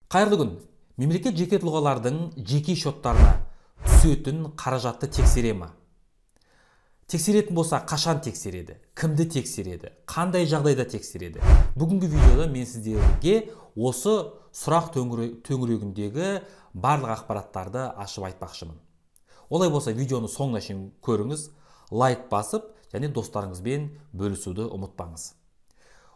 Қайырлы күн. Мемлекет жеке тұлғалардың жеке шоттарына түсетін қаражатты тексере ме? Тексеретін болса, қашан тексереді? Кімді тексереді? Қандай жағдайда тексереді? Бүгінгі видеода мен сіздерге осы сұрақ төңірегіндегі барлық ақпараттарды ашып айтпақшымын. Олай болса, видеоны соңына шейін көріңіз, лайк басып, және достарыңызбен бөлісуді ұмытпаңыз.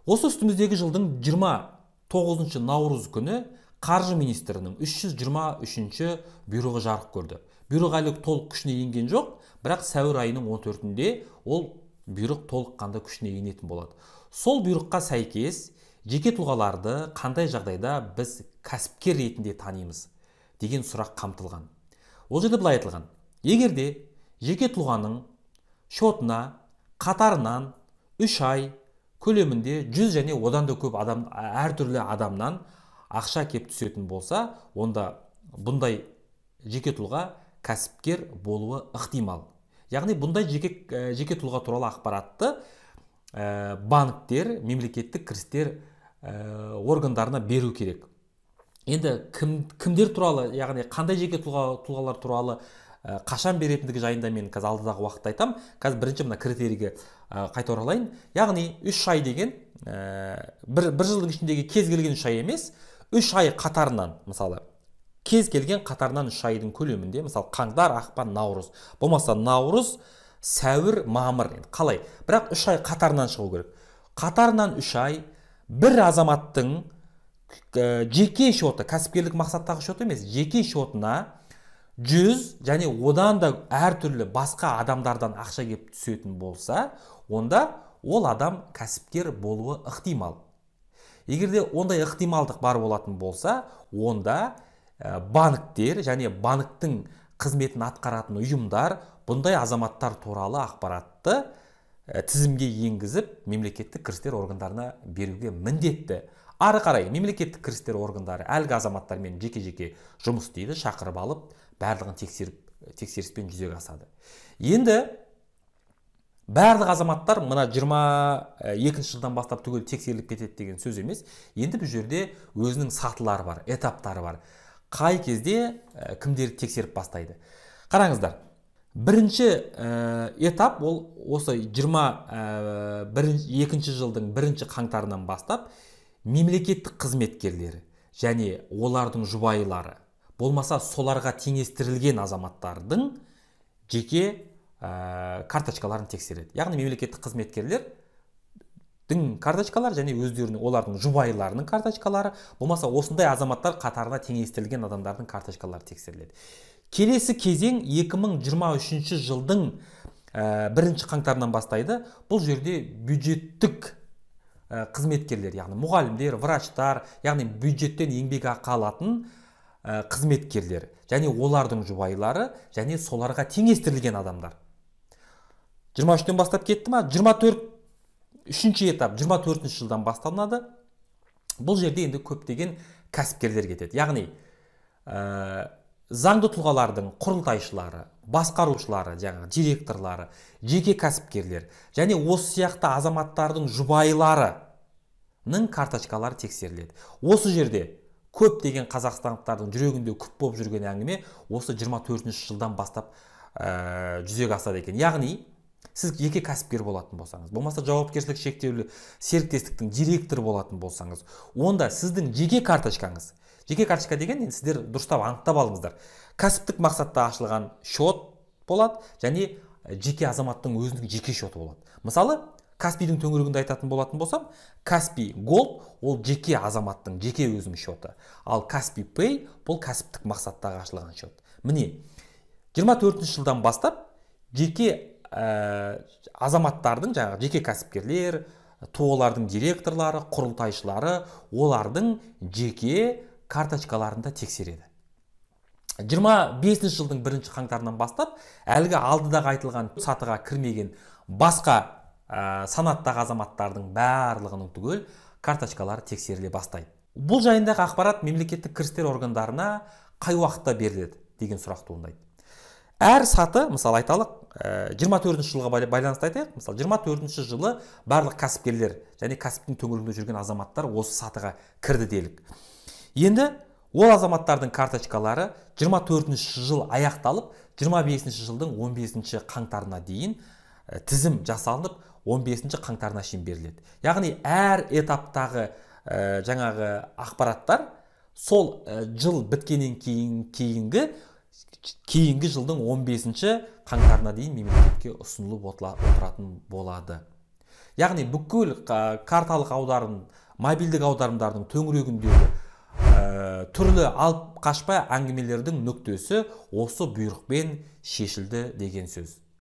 Осы үстіміздегі жылдың 29 наурыз күні Қаржы министрінің 323 бұйрығы жарық көрді. Бұйрық әлі толық күшіне енген жоқ, бірақ сәуір айының 14-інде ол бұйрық толыққанды күшіне енетін болады. Сол бұйрыққа сәйкес жеке тұлғаларды қандай жағдайда біз кәсіпкер ретінде танимыз деген сұрақ қамтылған. Ол жерде былай айтылған: егерде жеке тұлғаның шотына қатарынан 3 ай көлемінде 100 және одан да көп әртүрлі адамнан ақша кеп түсетін болса, онда бұндай жеке тұлға кәсіпкер болуы ықтимал. Яғни бұндай жеке тұлға туралы ақпаратты банктер, мемлекеттік кірістер органдарына беру керек. Енді кімдер туралы, яғни қандай жеке тұлғалар туралы қашан беретіндігі жайында мен қазір алдыдағы уақытта айтам. Қазір бірінші мына критерийге қайта оралайын. Яғни 3 ай деген бір жылдың ішіндегі кез келген 3 ай емес, 3 ай қатарынан, мысалы, кез келген қатарынан 3 айдың көлемінде, мысалы, қаңтар, ақпан, наурыз, болмаса наурыз, сәуір, мамыр, қалай? Бірақ 3 ай қатарынан шығу керек. Қатарынан 3 ай бір азаматтың жеке шоты, кәсіпкерлік мақсаттағы шоты емес, жеке шотына 100 және одан да әртүрлі басқа адамдардан ақша кеп түсетін болса, онда ол адам кәсіпкер болуы ықтимал. Егерде ондай ықтималдық бар болатын болса, онда банктер және банктың қызметін атқаратын ұйымдар бұндай азаматтар туралы ақпаратты тізімге енгізіп, мемлекеттік кірістер органдарына беруге міндетті. Ары қарай мемлекеттік кірістер органдары әлгі азаматтармен жеке-жеке жұмыс істейді, шақырып алып, барлығын тексеріспен жүзеге асады. Енді барлық азаматтар мына 22 жылдан бастап түгел тексеріліп кетеді деген сөз емес. Енді бұл жерде өзінің сатылары бар, этаптары бар. Қай кезде кімдерді тексеріп бастайды? Қараңыздар, бірінші этап ол осы 22 жылдың 1 қаңтарынан бастап мемлекеттік қызметкерлері және олардың жұбайлары, болмаса соларға теңестірілген азаматтардың жеке карточкаларын тексереді. Яғни мемлекеттік қызметкерлердің карточкалары және өздерінің олардың жұбайларының карточкалары, болмаса осындай азаматтар қатарына теңестірілген адамдардың карточкалары тексеріледі. Келесі кезең 2023 жылдың 1 қаңтарынан бастайды. Бұл жерде бюджеттік қызметкерлер, яғни мұғалімдер, врачтар, яғни бюджеттен еңбек ақы алатын қызметкерлер және олардың жұбайлары және соларға теңестірілген адамдар. 23-тен бастап кетті ма? 3-ші этап 24 жылдан басталынады. Бұл жерде енді көптеген кәсіпкерлер кетеді. Яғни заңды тұлғалардың құрылтайшылары, басқарушылары, директорлары, жеке кәсіпкерлер және осы сияқты азаматтардың жұбайларының карточкалары тексеріледі. Осы жерде көптеген қазақстандықтардың жүрегінде күп болып жүрген әңгіме осы 24 жылдан бастап жүзеге асады екен. Яғни сіз жеке кәсіпкер болатын болсаңыз, болмаса жауапкершілік шектеулі серіктестіктің директоры болатын болсаңыз, онда сіздің жеке карточкаңыз, жеке карточка деген сіздер дұрыстап анықтап алыңыздар, кәсіптік мақсатта ашылған шот болады және жеке азаматтың өзінің жеке шоты болады. Мысалы, Каспийдің төңірегінде айтатын болатын болсам, Каспий Голд ол жеке азаматтың жеке өзінің шоты, ал Каспий Пэй бұл кәсіптік мақсаттағы ашылған шот. Міне, 24 жылдан бастап жеке азаматтардың, жеке кәсіпкерлер, олардың директорлары, құрылтайшылары, олардың жеке карточкаларында тексереді. 25 жылдың 1 қаңтарынан бастап әлгі алдыдағы айтылған сатыға кірмеген басқа санаттағы азаматтардың барлығының түгел карточкалары тексеріле бастайды. Бұл жайындағы ақпарат мемлекеттік кірістер органдарына қай уақытта беріледі деген сұрақ туындайды. Әр саты, мысалы айталық, 24 жылға байланысты айтайық. Мысалы 24 жылы барлық кәсіпкерлер және кәсіптің төңірегінде жүрген азаматтар осы сатыға кірді делік. Енді Ол азаматтардың карточкалары 24 жыл аяқталып, 25 жылдың 15 қаңтарына дейін тізім жасалынып, 15 қаңтарына шейін беріледі. Яғни әр этаптағы жаңағы ақпараттар сол жыл біткеннен кейінгі жылдың 15 қаңтарына дейін мемлекетке ұсынылып отыратын болады. Яғни бүкіл карталық аударым, мобильдік аударымдардың төңірегіндегі түрлі алып қашпа әңгімелердің нүктесі осы бұйрықпен шешілді деген сөз.